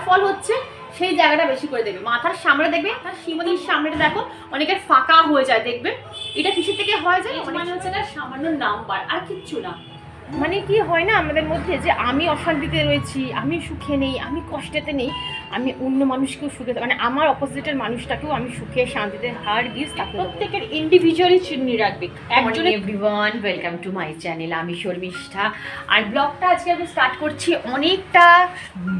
ফল হচ্ছে সেই জায়গাটা বেশি করে দেবে। মাথার সামনে দেখবে, শিমনির সামনেটা দেখো অনেকের ফাঁকা হয়ে যায়, দেখবে এটা কিসের থেকে হয় যায়, মানে হচ্ছে না সামান্য নাম্বার আর কিচ্ছু না। মানে কি হয় না আমাদের মধ্যে যে আমি অশান্তিতে রয়েছি, আমি সুখে নেই, আমি কষ্টেতে নেই, আমি অন্য মানুষকেও সুখে, মানে আমার অপোজিটের মানুষটাকেও আমি সুখে শান্তিতে হার গিস, প্রত্যেকের ইন্ডিভিজুয়ালি চিহ্নি রাখবে একজন। Everyone, welcome to my channel. আমি শর্মিষ্ঠা। আর ব্লগটা আজকে আমি স্টার্ট করছি অনেকটা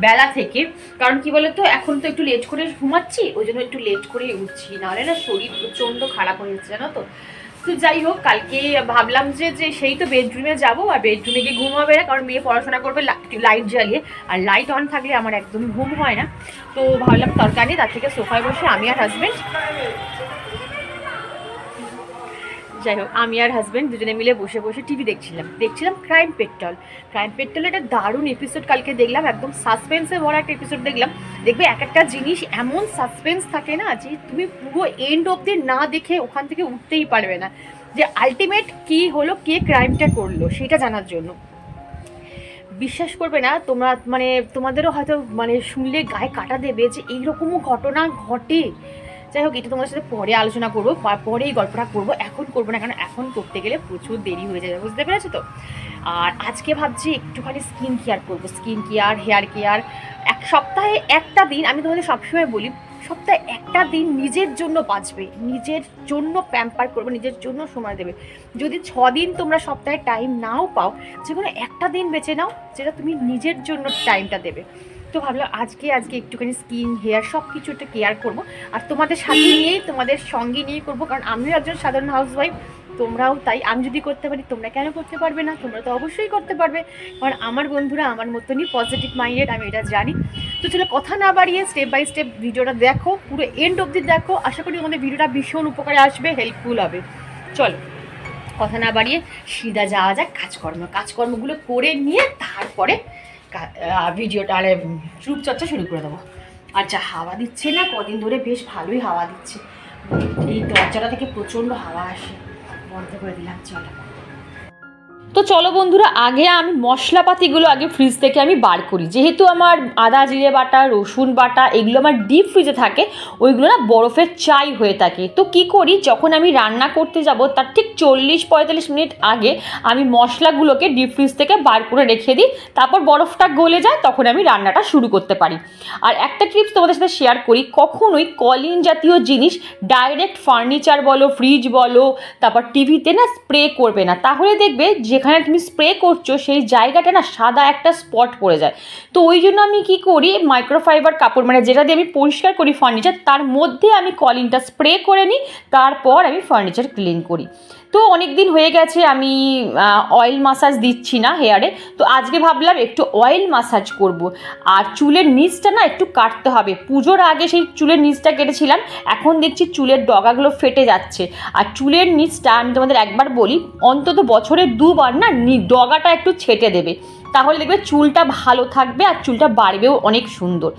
বেলা থেকে, কারণ কি বলতো এখন তো একটু লেট করে ঘুমাচ্ছি, ওই জন্য একটু লেট করেই উঠছি, নাহলে না শরীর প্রচণ্ড খারাপ হয়ে যাচ্ছে জানো তো। তো যাই হোক, কালকে ভাবলাম যে সেই তো বেডরুমে যাবো, আর বেডরুমে গিয়ে ঘুম হবে না, কারণ মেয়ে পড়াশোনা করবে লাইট জ্বালিয়ে, আর লাইট অন থাকলে আমার একদমই ঘুম হয় না। তো ভাবলাম তরকারি, তার থেকে সোফায় বসে আমি আর হাজব্যান্ড, যাই হোক আমি আর হাজব্যান্ড দুজনে মিলে বসে বসে টিভি দেখছিলাম ক্রাইম পেট্রোল। ক্রাইম পেট্রোল একটা দারুণ এপিসোড কালকে দেখলাম, একদম সাসপেন্সে ভরা একটা এপিসোড দেখলাম। দেখবে এক একটা জিনিস এমন সাসপেন্স থাকে না যে তুমি পুরো এন্ড অবধি না দেখে ওখান থেকে উঠতেই পারবে না, যে আলটিমেট কি হলো, কে ক্রাইমটা করলো সেটা জানার জন্য। বিশ্বাস করবে না তোমরা, মানে তোমাদেরও হয়তো মানে শুনলে গায়ে কাটা দেবে যে এইরকমও ঘটনা ঘটে। যাই হোক, এটা তোমাদের সাথে পরে আলোচনা করবো, পরে এই গল্পটা করবো, এখন করবো না, কারণ এখন করতে গেলে প্রচুর দেরি হয়ে যাবে, বুঝতে পেরেছো তো। আর আজকে ভাবছি একটুখানি স্কিন কেয়ার করবো, স্কিন কেয়ার, হেয়ার কেয়ার। এক সপ্তাহে একটা দিন, আমি তোমাদের সবসময় বলি সপ্তাহে একটা দিন নিজের জন্য বাঁচবে, নিজের জন্য প্যাম্পার করবে, নিজের জন্য সময় দেবে। যদি 6 দিন তোমরা সপ্তাহে টাইম নাও পাও, যে কোনো একটা দিন বেছে নাও যেটা তুমি নিজের জন্য টাইমটা দেবে। তো ভাবলাম আজকে একটুখানি স্কিন, হেয়ার সব কিছু একটা কেয়ার করবো, আর তোমাদের সাথে নিয়েই, তোমাদের সঙ্গে নিয়েই করবো, কারণ আমিও একজন সাধারণ হাউসওয়াইফ, তোমরাও তাই। আমি যদি করতে পারি তোমরা কেন করতে পারবে না? তোমরা তো অবশ্যই করতে পারবে, কারণ আমার বন্ধুরা আমার মতনই পজিটিভ মাইন্ডেড, আমি এটা জানি। তো চলো কথা না বাড়িয়ে স্টেপ বাই স্টেপ ভিডিওটা দেখো, পুরো এন্ড অবধি দেখো, আশা করি তোমাদের ভিডিওটা ভীষণ উপকারে আসবে, হেল্পফুল হবে। চলো কথা না বাড়িয়ে সিধা যাওয়া যাক কাজকর্মগুলো করে নিয়ে তারপরে ভিডিওটা আর রূপচর্চা শুরু করে দেবো। আর যা হাওয়া দিচ্ছে না কদিন ধরে, বেশ ভালোই হাওয়া দিচ্ছে, এই দরজাটা থেকে প্রচণ্ড হাওয়া আসে, বন্ধ করে দিলাম। তো চলো বন্ধুরা, আগে আমি মশলাপাতিগুলো আগে ফ্রিজ থেকে আমি বার করি, যেহেতু আমার আদা জিরে বাটা, রসুন বাটা এগুলো আমার ডিপ ফ্রিজে থাকে, ওইগুলো না বরফের চাই হয়ে থাকে। তো কি করি, যখন আমি রান্না করতে যাব তার ঠিক 40-45 মিনিট আগে আমি মশলাগুলোকে ডিপ ফ্রিজ থেকে বার করে রেখে দিই, তারপর বরফটা গলে যায়, তখন আমি রান্নাটা শুরু করতে পারি। আর একটা টিপস তোমাদের সাথে শেয়ার করি, কখনোই কলিন জাতীয় জিনিস ডাইরেক্ট ফার্নিচার বলো, ফ্রিজ বলো, তারপর টিভিতে না স্প্রে করবে না, তাহলে দেখবে যেখানে তুমি স্প্রে করছো সেই জায়গাটা না সাদা একটা স্পট পড়ে যায়। তো ওই জন্য আমি কি করি, মাইক্রোফাইবার কাপড়, মানে যেটা দিয়ে আমি পরিষ্কার করি ফার্নিচার, তার মধ্যে আমি কলিনটা স্প্রে করে নিই, তারপর আমি ফার্নিচার ক্লিন করি। তো অনেক দিন হয়ে গেছে আমি অয়েল মাসাজ দিচ্ছি না হেয়ারে, তো আজকে ভাবলাম একটু অয়েল মাসাজ করব। আর চুলের নিচটা না একটু কাটতে হবে, পুজোর আগে সেই চুলের নিচটা কেটেছিলাম, এখন দেখছি চুলের ডগাগুলো ফেটে যাচ্ছে। আর চুলের নিচটা আমি তোমাদের একবার বলি, অন্তত বছরে 2 বার না ডগাটা একটু ছেটে দেবে, তাহলে দেখবে চুলটা ভালো থাকবে আর চুলটা বাড়বেও অনেক সুন্দর।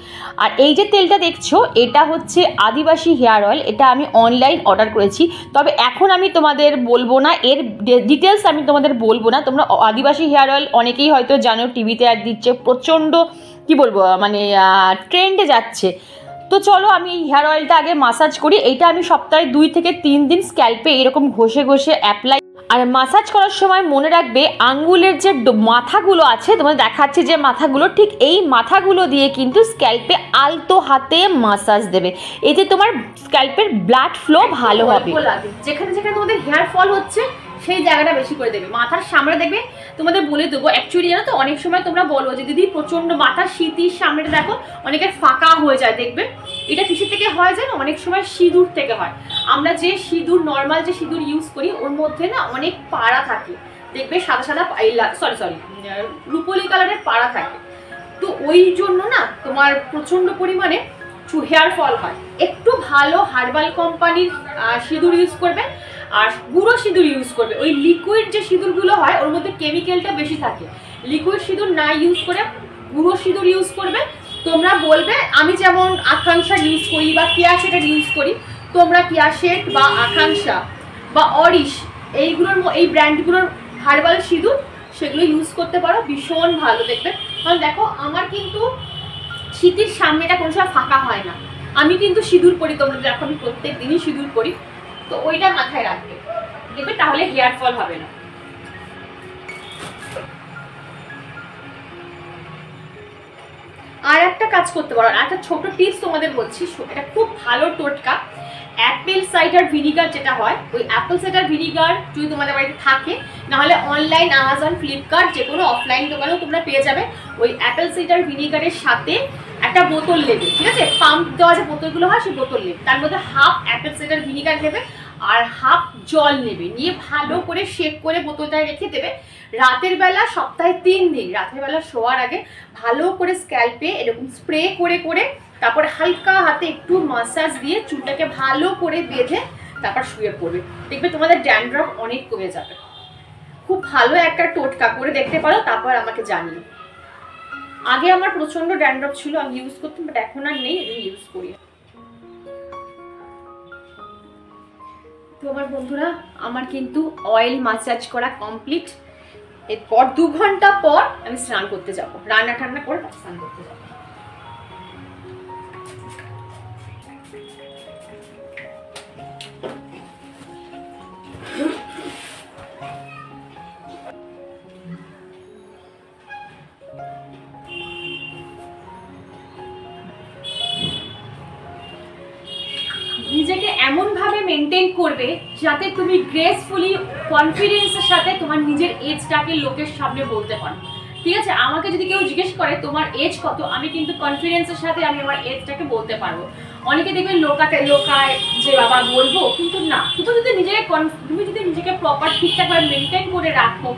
আর এই যে তেলটা দেখছো, এটা হচ্ছে আদিবাসী হেয়ার অয়েল, এটা আমি অনলাইন অর্ডার করেছি, তবে এখন আমি তোমাদের বলবো না, এর ডিটেলস আমি তোমাদের বলবো না। তোমরা আদিবাসী হেয়ার অয়েল অনেকেই হয়তো জানো, টিভিতে অ্যাড দিচ্ছে, প্রচণ্ড কি বলবো মানে ট্রেন্ডে যাচ্ছে। তো চলো আমি হেয়ার অয়েলটা আগে মাসাজ করি। এইটা আমি সপ্তাহে 2 থেকে 3 দিন স্ক্যাল্পে এরকম ঘষে ঘষে অ্যাপ্লাই। আর মাসাজ করার সময় মনে রাখবে, আঙ্গুলের যে মাথাগুলো আছে, তোমাদের দেখাচ্ছি যে মাথাগুলো, ঠিক এই মাথাগুলো দিয়ে কিন্তু স্ক্যাল্পে আলতো হাতে মাসাজ দেবে, এতে তোমার স্ক্যাল্পের ব্লাড ফ্লো ভালো হবে। যেখানে যেখানে তোমাদের হেয়ার ফল হচ্ছে সেই জায়গাটা বেশি করে দেবে, মাথার সামনে দেখবে। তোমাদের বলে দেবো, অ্যাকচুয়ালি জানো তো, অনেক সময় তোমরা বলো যে দিদি প্রচণ্ড মাথার শীতির সামনেটা দেখো অনেকের ফাঁকা হয়ে যায়, দেখবে এটা কিসের থেকে হয় জানো, অনেক সময় সিঁদুর থেকে হয়। আমরা যে সিঁদুর, নর্মাল যে সিঁদুর ইউজ করি, ওর মধ্যে না অনেক পাড়া থাকে, দেখবে সাদা সাদা রুপোলি কালারের পাড়া থাকে। তো ওই জন্য না তোমার প্রচণ্ড পরিমাণে হেয়ার ফল হয়। একটু ভালো হার্বাল কোম্পানির সিঁদুর ইউজ করবে, আর গুঁড়ো সিঁদুর ইউজ করবে। ওই লিকুইড যে সিঁদুরগুলো হয় ওর মধ্যে কেমিক্যালটা বেশি থাকে, লিকুইড সিঁদুর না ইউজ করে গুঁড়ো সিঁদুর ইউজ করবে। তোমরা বলবে আমি যেমন আকাঙ্ক্ষা ইউজ করি বা কেয়াশেটের ইউজ করি, তোমরা কেয়াশেট বা আকাঙ্ক্ষা বা অরিশ এইগুলোর, এই ব্র্যান্ডগুলোর হার্বাল সিঁদুর সেগুলো ইউজ করতে পারো, ভীষণ ভালো দেখবে। কারণ দেখো আমার কিন্তু শীতের সামনে এটা কোনো সময় ফাঁকা হয় না। আমি কিন্তু সিঁদুর পরি, তোমরা দেখো আমি প্রত্যেক দিনই সিঁদুর পরি, তো ওইটা মাথায় রাখবে, দেখবে তাহলে হেয়ার ফল হবে না। আর একটা কাজ করতে পারো, একটা ছোট টিপস তোমাদের বলছি, এটা খুব ভালো টোটকা। অ্যাপেল সাইডার ভিনিগার যেটা হয়, ওই অ্যাপেল সাইডার ভিনিগার যদি তোমাদের বাড়িতে থাকে, নাহলে অনলাইন অ্যামাজন, ফ্লিপকার্ট যে কোনো অফলাইন দোকানেও তোমরা পেয়ে যাবে। ওই অ্যাপেল সাইডার ভিনিগারের সাথে একটা বোতল নেবে, ঠিক আছে, পাম্প দেওয়া যে বোতলগুলো হয় সেই বোতল নেবে, তার মধ্যে হাফ অ্যাপেল সাইডার ভিনিগার নেবে আর হাফ জল নেবে, নিয়ে ভালো করে শেক করে বোতলটায় রেখে দেবে। রাতের বেলা সপ্তাহে 3 দিন রাতের বেলা শোয়ার আগে ভালো করে স্ক্যাল্পে এরকম স্প্রে করে করে, তারপর হালকা হাতে একটু মাসাজ দিয়ে চুলটাকে ভালো করে বেঁধে তারপর শুয়ে পড়বে, দেখবে তোমাদের ড্যান্ড্রফ অনেক কমে যাবে। খুব ভালো একটা টোটকা, করে দেখতে পারো, তারপর আমাকে জানিও। আগে আমার প্রচন্ড ড্যান্ড্রফ ছিল, আমি ইউজ করতাম, বাট এখন আর নেই, ইউজ করি। তো আমার বন্ধুরা, আমার কিন্তু অয়েল মাসাজ করা কমপ্লিট। এরপর 2 ঘন্টা পর আমি স্নান করতে যাব, রান্না ঠান্না করে স্নান করতে যাব। নিজেকে এমন ভাবে মেনটেন করবে যাতে তুমি গ্রেসফুলি কনফিডেন্সের সাথে তোমার নিজের এজটাকে লোকের সামনে বলতে পারো, ঠিক আছে। আমাকে যদি কেউ জিজ্ঞেস করে তোমার এজ কত, আমি কিন্তু কনফিডেন্সের সাথে আমি আমার এজটাকে বলতে পারবো। অনেকে দেখবেন লোকায় যে বাবা বলবো, কিন্তু না, তুমি যদি নিজেকে প্রপার ঠিকঠাকভাবে মেনটেন করে রাখো,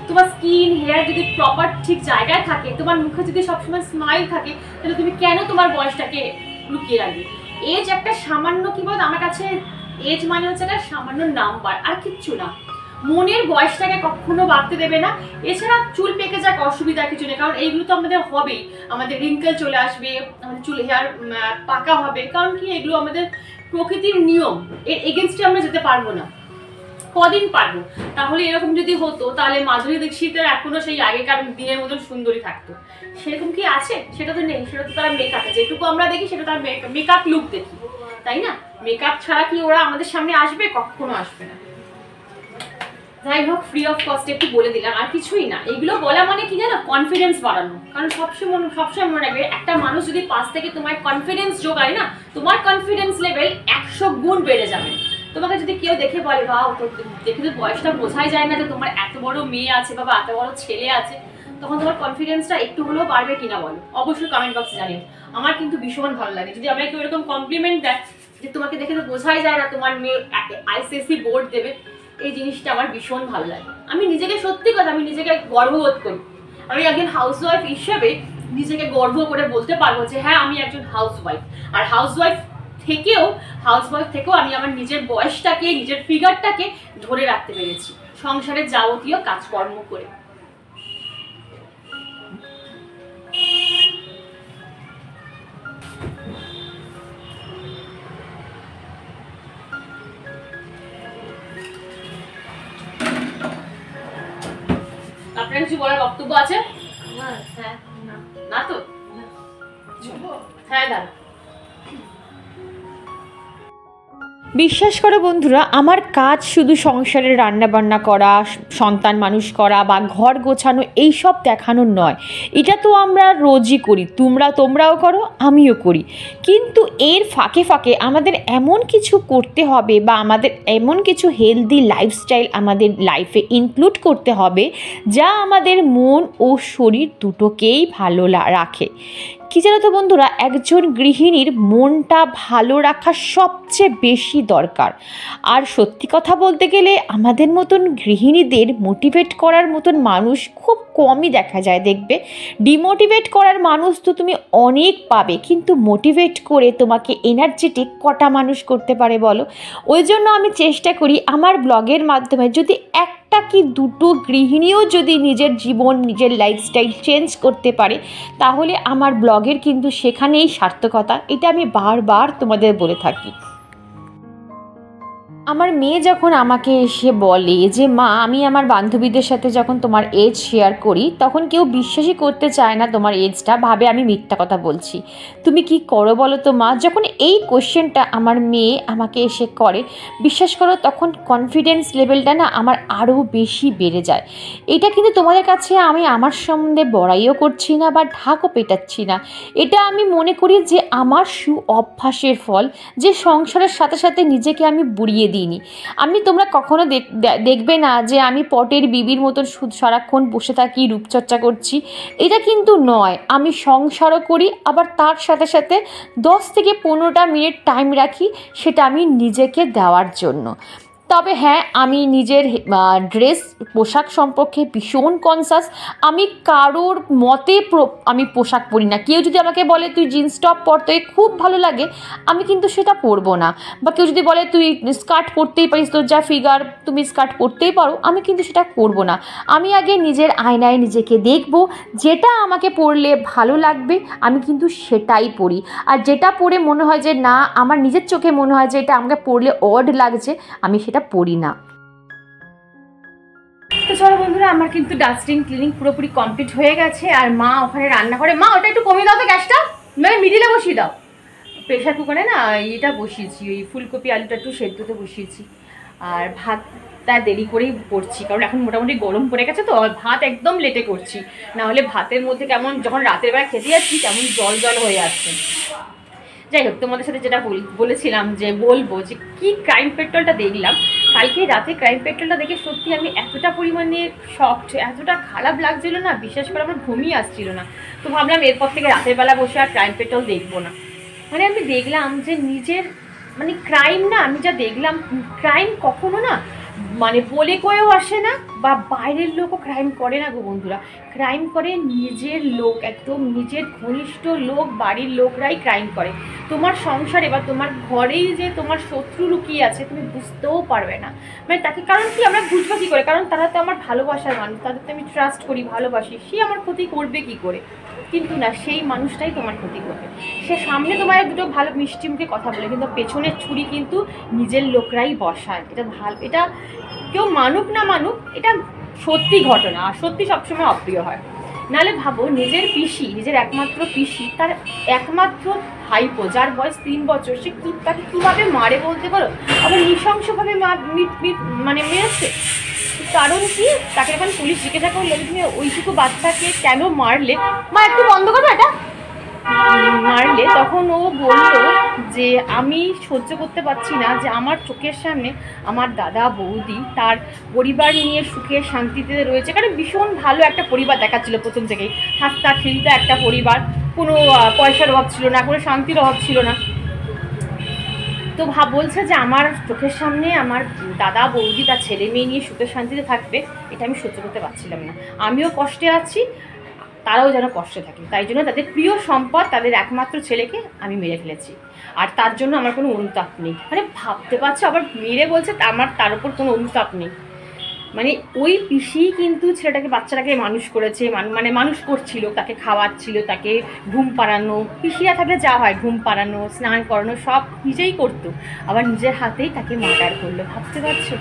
তোমার স্কিন হেয়ার যদি প্রপার ঠিক জায়গায় থাকে, তোমার মুখে যদি সবসময় স্মাইল থাকে, তাহলে তুমি কেন তোমার বয়সটাকে লুকিয়ে রাখবে? এজ একটা সামান্য, কি বলতো, আমার কাছে এজ মানে হচ্ছে একটা সামান্য নাম্বার, আর কিচ্ছু না। মনের বয়সটাকে কখনো বাড়তে দেবে না। এছাড়া চুল পেকে যাক অসুবিধা কিছু নেই, কারণ এইগুলো তো আমাদের হবেই, আমাদের রিঙ্কেল চলে আসবে, আমাদের চুল হেয়ার পাকা হবে, কারণ কি এগুলো আমাদের প্রকৃতির নিয়ম, এর এগেনস্টে আমরা যেতে পারবো না। কদিন পারবো? তাহলে এরকম যদি হতো তাহলে মাধুরী দীক্ষিতের এখনো সেই আগেকার দিনের মতন সুন্দরী থাকতো, সেরকম কি আছে? সেটা তো নেই, সেটা তো তারা মেকআপে, যেটুকু আমরা দেখি সেটা তার মেকআপ লুক দেখি, তাই না? মেকআপ ছাড়া কি ওরা আমাদের সামনে আসবে? কখনো আসবে না। যাই হোক, ফ্রি অফ কস্টে একটু বলে দিলাম, আর কিছুই না। এগুলো বলা মানে কি জানো? কনফিডেন্স বাড়ানো। কারণ সবসময় মনে রাখবে, একটা মানুষ যদি পাশ থেকে তোমার কনফিডেন্স যোগায় না, তোমার কনফিডেন্স লেভেল 100 গুণ বেড়ে যাবে। তোমাকে যদি কেউ দেখে বলে বাহ, তোর দেখে তো বয়সটা বোঝাই যায় না যে তোমার এত বড় মেয়ে আছে বা এত বড় ছেলে আছে, তখন তোমার কনফিডেন্সটা একটু হলেও বাড়বে কিনা বলো, অবশ্যই কমেন্ট বক্সে জানিও। আমার কিন্তু ভীষণ ভালো লাগে যদি আমাকে কেউ এরকম কমপ্লিমেন্ট দেয় যে তোমাকে দেখে তো বোঝাই যায় না তোমার মেয়ে আইসিএসসি বোর্ড দেবে, এই জিনিসটা আমার ভীষণ ভালো লাগে। আমি নিজেকে, সত্যি কথা, আমি নিজেকে গর্ববোধ করি। আমি একজন হাউসওয়াইফ হিসেবে নিজেকে গর্ব করে বলতে পারবো যে হ্যাঁ, আমি একজন হাউসওয়াইফ। আর হাউসওয়াইফ থেকেও আমি আমার নিজের বয়সটাকে, নিজের ফিগারটাকে ধরে রাখতে পেরেছি সংসারের যাবতীয় কাজকর্ম করে। আপনার কিছু বলার বক্তব্য আছে? না তো? হ্যাঁ দাদা। বিশ্বাস করো বন্ধুরা, আমার কাজ শুধু সংসারে রান্নাবান্না করা, সন্তান মানুষ করা বা ঘর গোছানো এইসব দেখানোর নয়। এটা তো আমরা রোজই করি, তোমরাও করো, আমিও করি। কিন্তু এর ফাঁকে ফাঁকে আমাদের এমন কিছু করতে হবে বা আমাদের এমন কিছু হেলদি লাইফস্টাইল আমাদের লাইফে ইনক্লুড করতে হবে যা আমাদের মন ও শরীর দুটোকেই ভালো রাখে। কি জানো তো বন্ধুরা, একজন গৃহিণীর মনটা ভালো রাখা সবচেয়ে বেশি দরকার। আর সত্যি কথা বলতে গেলে আমাদের মতন গৃহিণীদের মোটিভেট করার মতন মানুষ খুব কমই দেখা যায়। দেখবে ডিমোটিভেট করার মানুষ তো তুমি অনেক পাবে, কিন্তু মোটিভেট করে তোমাকে এনার্জেটিক কটা মানুষ করতে পারে বলো? ওই জন্য আমি চেষ্টা করি আমার ব্লগের মাধ্যমে যদি একটা কি দুটো গৃহিণীও যদি নিজের জীবন, নিজের লাইফস্টাইল চেঞ্জ করতে পারে, তাহলে আমার ব্লগের কিন্তু সেখানেই সার্থকতা। এটা আমি বারবার তোমাদের বলে থাকি। আমার মেয়ে যখন আমাকে এসে বলে যে মা আমি আমার বান্ধবীদের সাথে যখন তোমার এজ শেয়ার করি তখন কেউ বিশ্বাসই করতে চায় না তোমার এজটা, ভাবে আমি মিথ্যা কথা বলছি, তুমি কি করো বলো তো মা। যখন এই কোশ্চেনটা আমার মেয়ে আমাকে এসে করে, বিশ্বাস করো তখন কনফিডেন্স লেভেলটা না আমার আরও বেশি বেড়ে যায়। এটা কিন্তু তোমাদের কাছে আমি আমার সম্বন্ধে বড়াইও করছি না বা ঢাকও পেটাচ্ছি না, এটা আমি মনে করি যে আমার অভ্যাসের ফল, যে সংসারের সাথে সাথে নিজেকে আমি বুড়িয়ে দিইনি। আমি তোমরা কখনো দেখবে না যে আমি পটের বিবির মতন সারাক্ষণ বসে থাকি, রূপচর্চা করছি, এটা কিন্তু নয়। আমি সংসারও করি, আবার তার সাথে সাথে 10 থেকে 15টা মিনিট টাইম রাখি, সেটা আমি নিজেকে দেওয়ার জন্য। তবে হ্যাঁ, আমি নিজের ড্রেস পোশাক সম্পর্কে ভীষণ কনসাস। আমি কারোর মতে আমি পোশাক পরি না। কেউ যদি আমাকে বলে তুই জিন্স টপ পরতে খুব ভালো লাগে, আমি কিন্তু সেটা পরবো না। বা কেউ যদি বলে তুই স্কার্ট পরতেই পারিস, তোর যা ফিগার তুমি স্কার্ট পরতেই পারো, আমি কিন্তু সেটা করবো না। আমি আগে নিজের আয়নায় নিজেকে দেখবো, যেটা আমাকে পরলে ভালো লাগবে আমি কিন্তু সেটাই পরি। আর যেটা পরে মনে হয় যে না, আমার নিজের চোখে মনে হয় যে এটা আমাকে পরলে অড লাগছে, আমি সেটা পড়ি না। তো চলো বন্ধুরা, আমার কিন্তু ডাস্টিং ক্লিনিং পুরোপুরি কমপ্লিট হয়ে গেছে। আর মা ওখানে রান্না করে, মা ওটা একটু কমিয়ে দাও তো গ্যাসটা, মানে মিডিলে বসিয়ে দাও। প্রেশার কুকারে না এটা বসিয়েছি, ওই ফুলকপি আলুটা একটু সেদ্ধতে বসিয়েছি। আর ভাতটা দেরি করেই করছি, কারণ এখন মোটামুটি গরম পড়ে গেছে, তো ভাত একদম লেটে করছি। না হলে ভাতের মধ্যে কেমন যখন রাতের বেলা খেতে যাচ্ছি কেমন জল জল হয়ে আসছে। যাই হোক, তোমাদের সাথে যেটা বলেছিলাম যে বলবো যে কি ক্রাইম পেট্রোলটা দেখলাম কালকে রাতে, ক্রাইম পেট্রোলটা দেখে সত্যি আমি এতটা পরিমাণে শকড, এতটা খারাপ লাগছিল না, বিশেষ করে আমার ঘুমিয়ে আসছিল না। তো ভাবলাম এরপর থেকে রাতের বেলা বসে আর ক্রাইম পেট্রোল দেখবো না। মানে আমি দেখলাম যে নিজের মানে ক্রাইম না, আমি যা দেখলাম ক্রাইম কখনো না মানে বলে কয়েও আসে না, বা বাইরের লোকও ক্রাইম করে না গো বন্ধুরা। ক্রাইম করে নিজের লোক, একদম নিজের ঘনিষ্ঠ লোক, বাড়ির লোকরাই ক্রাইম করে। তোমার সংসারে বা তোমার ঘরেই যে তোমার শত্রু লুকিয়ে আছে তুমি বুঝতেও পারবে না। মানে তাকে, কারণ কি আমরা বুঝবো কী করে, কারণ তারা তো আমার ভালোবাসার মানুষ, তাদেরকে আমি ট্রাস্ট করি, ভালোবাসি, সে আমার ক্ষতি করবে কি করে? কিন্তু না, সেই মানুষটাই তোমার ক্ষতি করবে। সে সামনে তোমার দুটো ভালো মিষ্টি মুখে কথা বলে, কিন্তু পেছনের ছুরি কিন্তু নিজের লোকরাই বসায়। এটা এটা কেউ মানুক না মানুক, এটা সত্যি ঘটনা, আর সত্যি সবসময় অপ্রিয় হয়। নাহলে ভাবো, নিজের পিসি, নিজের একমাত্র পিসি, তার একমাত্র ভাইপো যার বয়স 3 বছর, সে তাকে কীভাবে মারে বলতে পারো? আবার নৃশংসভাবে মানে মেরেছে। কারণ কি, তাকে এখন পুলিশ জিজ্ঞাসা করলো তুমি ওইটুকু বাচ্চাকে কেন মারলে, মা একটু বন্ধ করো এটা, মারলে, তখন ও বললো যে আমি সহ্য করতে পারছি না যে আমার চোখের সামনে আমার দাদা বৌদি তার পরিবার নিয়ে সুখে শান্তিতে রয়েছে। কারণ ভীষণ ভালো একটা পরিবার দেখাচ্ছিল প্রথম থেকেই, হাসতা খেলতা একটা পরিবার, কোনো পয়সার অভাব ছিল না, কোনো শান্তির অভাব ছিল না। তো বলছে যে আমার চোখের সামনে আমার দাদা বৌদি তার ছেলে মেয়ে নিয়ে সুখে শান্তিতে থাকবে, এটা আমি সহ্য করতে পারছিলাম না। আমিও কষ্টে আছি, তারাও যেন কষ্টে থাকে, তাই জন্য তাদের প্রিয় সম্পদ, তাদের একমাত্র ছেলেকে আমি মেরে ফেলেছি। আর তার জন্য আমার কোনো অনুতাপ নেই। মানে ভাবতে পারছো, আবার মেরে বলছে আমার তার উপর কোনো অনুতাপ নেই। মানে ওই পিসি কিন্তু ছেলেটাকে, বাচ্চাটাকে মানুষ করেছে, মানে মানুষ করছিল, তাকে খাওয়াচ্ছিল, তাকে ঘুম পাড়ানো, পিসিরা থাকলে যা হয় ঘুম পাড়ানো, স্নান করানো সব নিজেই করতো, আবার নিজের হাতেই তাকে মার্ডার করলো। ভাবতে পারছো?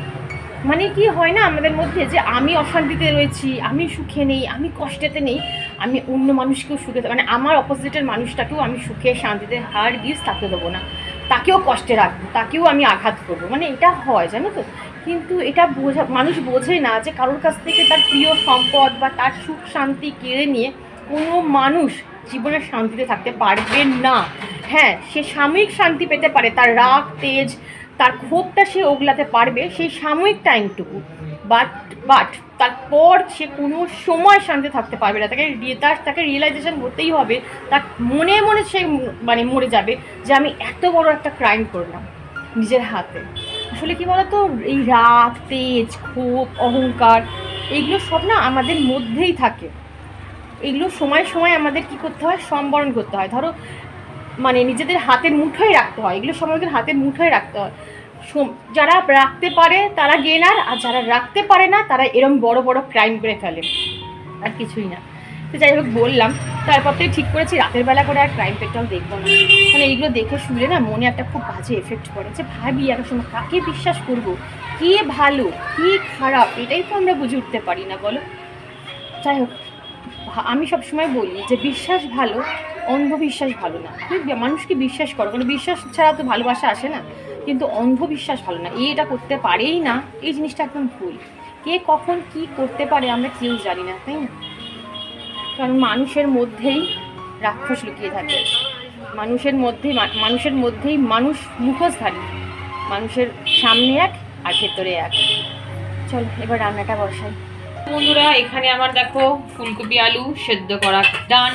মানে কি হয় না আমাদের মধ্যে, যে আমি অশান্তিতে রয়েছি, আমি সুখে নেই, আমি কষ্টেতে নেই, আমি অন্য মানুষকেও সুখে, মানে আমার অপোজিটের মানুষটাকেও আমি সুখে শান্তিতে হার গিস থাকতে দেবো না, তাকেও কষ্টে রাখবো, তাকেও আমি আঘাত করবো। মানে এটা হয় জানো তো। কিন্তু এটা মানুষ বোঝে না যে কারোর কাছ থেকে তার প্রিয় সম্পদ বা তার সুখ শান্তি কেড়ে নিয়ে কোনো মানুষ জীবনে শান্তিতে থাকতে পারবে না। হ্যাঁ, সে সাময়িক শান্তি পেতে পারে, তার রাগ তেজ, তার ক্ষোভটা সে ওগলাতে পারবে সেই সাময়িক টাইমটুকু, বাট তারপর সে কোনো সময় শান্তি থাকতে পারবে না। তাকে রিয়েলাইজেশন হতেই হবে, তার মনে মনে সে মানে মরে যাবে যে আমি এত বড় একটা ক্রাইম করলাম নিজের হাতে। আসলে কি বলতো, এই রাগ তেজ ক্ষোভ অহংকার এইগুলো সব না আমাদের মধ্যেই থাকে। এগুলো সময় সময় আমাদের কি করতে হয়, সম্বরণ করতে হয়। ধরো মানে নিজেদের হাতের মুঠোয় রাখতে হয়, এগুলো সময় আমাদের হাতের মুঠোয় রাখতে হয়। যারা রাখতে পারে তারা গেনার, আর যারা রাখতে পারে না তারা এরম বড় বড় ক্রাইম করে ফেলে, আর কিছুই না। তো যাই হোক বললাম, তারপর থেকে ঠিক করেছি রাতের বেলা করে আর ক্রাইম পেট্রোল দেখবো না। মানে এইগুলো দেখে শুনলে না মনে একটা খুব বাজে এফেক্ট পড়ে, যে ভাবি এক সময় কাকে বিশ্বাস করব, কে ভালো কে খারাপ, এটাই তো আমরা বুঝে উঠতে পারি না বলো। যাই হোক, আমি সবসময় বলি যে বিশ্বাস ভালো, অন্ধবিশ্বাস ভালো না। তুমি মানুষকে বিশ্বাস করো, কারণ বিশ্বাস ছাড়া তো ভালোবাসা আসে না, কিন্তু অন্ধবিশ্বাস ভালো না। এটা করতে পারেই না, এই জিনিসটা একদম ভুল। কে কখন কি করতে পারে আমরা কেউ জানি না, তাই না? কারণ মানুষের মধ্যেই রাক্ষস লুকিয়ে থাকে, মানুষের মধ্যেই মানুষ মুখোশধারী, মানুষের সামনে এক আর ভেতরে এক। চলো এবার রান্নাটা বসাই। বন্ধুরা এখানে আমার দেখো ফুলকপি আলু সেদ্ধ করা ডান,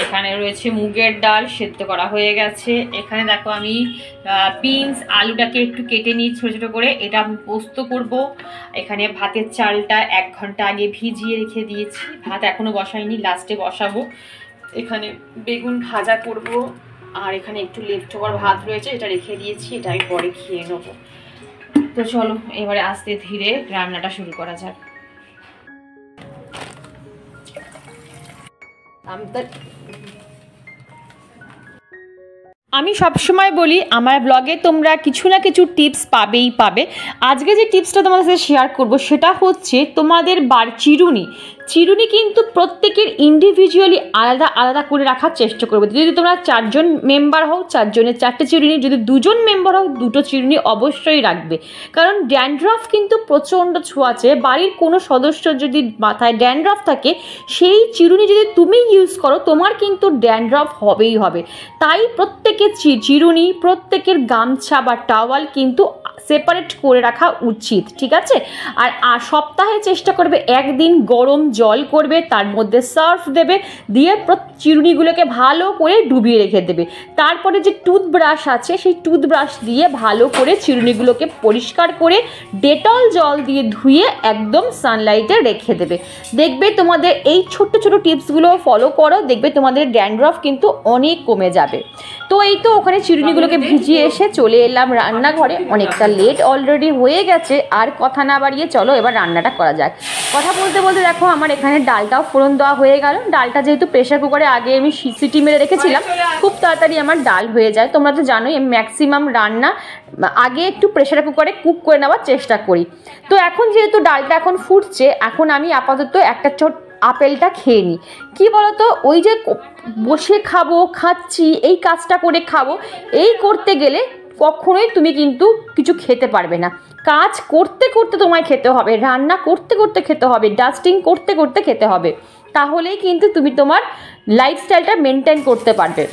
এখানে রয়েছে মুগের ডাল সেদ্ধ করা হয়ে গেছে। এখানে দেখো আমি বিনস আলুটাকে একটু কেটে নিই ছোটো ছোটো করে, এটা আমি পোস্ত করব। এখানে ভাতের চালটা 1 ঘন্টা আগে ভিজিয়ে রেখে দিয়েছি, ভাত এখনো বসাইনি, লাস্টে বসাবো। এখানে বেগুন ভাজা করব, আর এখানে একটু লেফট ওভার ভাত রয়েছে, এটা রেখে দিয়েছি, এটা আমি পরে খেয়ে নেবো। তো চলো এবারে আস্তে ধীরে রান্নাটা শুরু করা যাক। আমি সবসময় বলি আমার ব্লগে তোমরা কিছু না কিছু টিপস পাবেই পাবে। আজকে যে টিপসটা তোমাদের সাথে শেয়ার করব সেটা হচ্ছে তোমাদের চিরুনি কিন্তু প্রত্যেকের ইন্ডিভিজুয়ালি আলাদা আলাদা করে রাখার চেষ্টা করবে। যদি তোমরা 4 জন মেম্বার হও 4 জনের 4টে চিরুনি, যদি 2 জন মেম্বার হও 2টো চিরুনি অবশ্যই রাখবে। কারণ ড্যান্ড্রফ কিন্তু প্রচণ্ড ছোঁয়াচে, বাড়ির কোনো সদস্য যদি মাথায় ড্যান্ড্রফ থাকে সেই চিরুনি যদি তুমি ইউজ করো তোমার কিন্তু ড্যান্ড্রফ হবেই হবে। তাই প্রত্যেকের চিরুনি, প্রত্যেকের গামছা বা টাওয়াল কিন্তু সেপারেট করে রাখা উচিত, ঠিক আছে? আর সপ্তাহে চেষ্টা করবে একদিন গরম জল করবে, তার মধ্যে সার্ফ দেবে, দিয়ে চিরুনিগুলোকে ভালো করে ডুবিয়ে রেখে দেবে। তারপরে যে টুথব্রাশ আছে সেই টুথব্রাশ দিয়ে ভালো করে চিরুনিগুলোকে পরিষ্কার করে ডেটল জল দিয়ে ধুয়ে একদম সানলাইটে রেখে দেবে। দেখবে তোমাদের এই ছোট্ট ছোট টিপসগুলো ফলো করো, দেখবে তোমাদের ড্যান্ড্রফ কিন্তু অনেক কমে যাবে। তো এই তো ওখানে চিরুনিগুলোকে ভিজিয়ে এসে চলে এলাম রান্নাঘরে, অনেকটা লেট অলরেডি হয়ে গেছে। আর কথা না বাড়িয়ে চলো এবার রান্নাটা করা যাক। কথা বলতে বলতে দেখো আমার এখানে ডালটাও ফোড়ন দেওয়া হয়ে গেল। ডালটা যেহেতু প্রেশার কুকারে আগে আমি সিটি মেরে রেখেছিলাম, খুব তাড়াতাড়ি আমার ডাল হয়ে যায়। তোমরা তো জানোই আমি ম্যাক্সিমাম রান্না আগে একটু প্রেশার কুকারে কুক করে নেওয়ার চেষ্টা করি। তো এখন যেহেতু ডালটা এখন ফুটছে, এখন আমি আপাতত একটা আপেলটা খেয়ে নিই। কী বলতো, ওই যে বসে খাচ্ছি এই কাজটা করে খাবো, এই করতে গেলে কখনোই তুমি কিন্তু কিছু খেতে পারবে না। কাজ করতে করতে তোমায় খেতে হবে, রান্না করতে করতে খেতে হবে, ডাস্টিং করতে করতে খেতে হবে, তাহলেই কিন্তু তুমি তোমার লাইফস্টাইলটা মেনটেন করতে পারবে।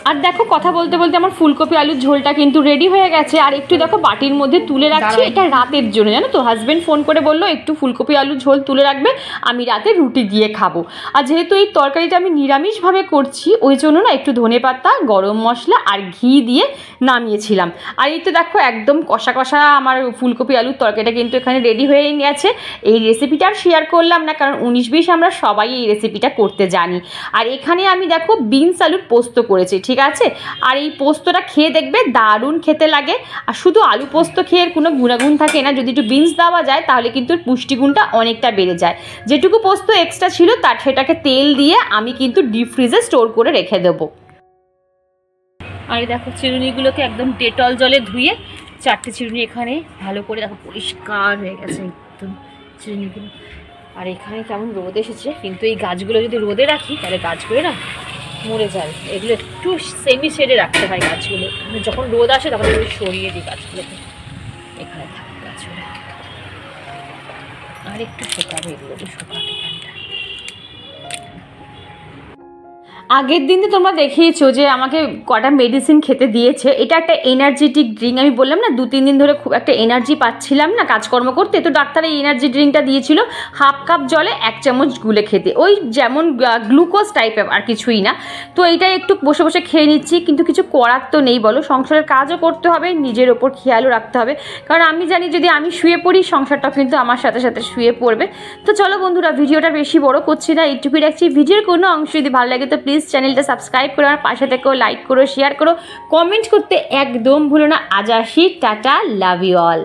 আর দেখো কথা বলতে বলতে আমার ফুলকপি আলুর ঝোলটা কিন্তু রেডি হয়ে গেছে। আর একটু দেখো বাটির মধ্যে তুলে রাখছি, এটা রাতের জন্য, জানো তো হাজব্যান্ড ফোন করে বললো একটু ফুলকপি আলুর ঝোল তুলে রাখবে, আমি রাতে রুটি দিয়ে খাবো। আর যেহেতু এই তরকারিটা আমি নিরামিষভাবে করছি ওই জন্য না একটু ধনেপাতা, গরম মশলা আর ঘি দিয়ে নামিয়েছিলাম। আর এই তো দেখো একদম কষা কষা আমার ফুলকপি আলুর তরকারিটা কিন্তু এখানে রেডি হয়ে গেছে। এই রেসিপিটা আর শেয়ার করলাম না, কারণ 19-20 আমরা সবাই এই রেসিপিটা করতে জানি। আর এখানে আমি দেখো বিনস আলুর পোস্ত করেছি, ঠিক আছে? আর এই পোস্তটা খেয়ে দেখবে দারুণ খেতে লাগে। আর শুধু আলু পোস্ত খেয়ে কোনো গুণাগুণ থাকে না, যদি একটু বিনস দেওয়া যায় তাহলে কিন্তু পুষ্টিগুণটা অনেকটা বেড়ে যায়। যেটুকু পোস্ত এক্সট্রা ছিল তার সেটাকে তেল দিয়ে আমি কিন্তু ডিপ ফ্রিজে স্টোর করে রেখে দেবো। আর দেখো চিরুনিগুলোকে একদম ডেটল জলে ধুয়ে 4টে চিরুনি এখানে ভালো করে দেখো পরিষ্কার হয়ে গেছে একদম চিরুনিগুলো। আর এখানে কেমন রোদ এসেছে, কিন্তু এই গাছগুলো যদি রোদে রাখি তাহলে গাছগুলো না মরে যায়। এগুলো একটু সেমি শেডে রাখতে হয় গাছগুলো, যখন রোদ আসে তখন এগুলো সরিয়ে দিই গাছগুলোকে, এখানে থাকে গাছগুলো। আর একটু শুকাবে, এগুলো শুকাবে। আগের দিন তো তোমরা দেখিয়েছো যে আমাকে কটা মেডিসিন খেতে দিয়েছে। এটা একটা এনার্জেটিক ড্রিঙ্ক, আমি বললাম না 2-3 দিন ধরে খুব একটা এনার্জি পাচ্ছিলাম না কাজকর্ম করতে, তো ডাক্তার এই এনার্জি ড্রিঙ্কটা দিয়েছিল 1/2 কাপ জলে 1 চামচ গুলে খেতে, ওই যেমন গ্লুকোজ টাইপের আর কিছুই না। তো এইটাই একটু বসে বসে খেয়ে নিচ্ছি, কিন্তু কিছু করার তো নেই বলো, সংসারের কাজও করতে হবে, নিজের ওপর খেয়ালও রাখতে হবে, কারণ আমি জানি যদি আমি শুয়ে পড়ি সংসারটা কিন্তু আমার সাথে সাথে শুয়ে পড়বে। তো চলো বন্ধুরা, ভিডিওটা বেশি বড় করছি না, এইটুকুই রাখছি। ভিডিওর কোনো অংশ যদি ভালো লাগে তো প্লিজ চ্যানেলটা সাবস্ক্রাইব করো, আমার পাশে থেকেও লাইক করো, শেয়ার করো, কমেন্ট করতে একদম ভুলো না। আজ আসি, টাটা, লাভ ইউ অল।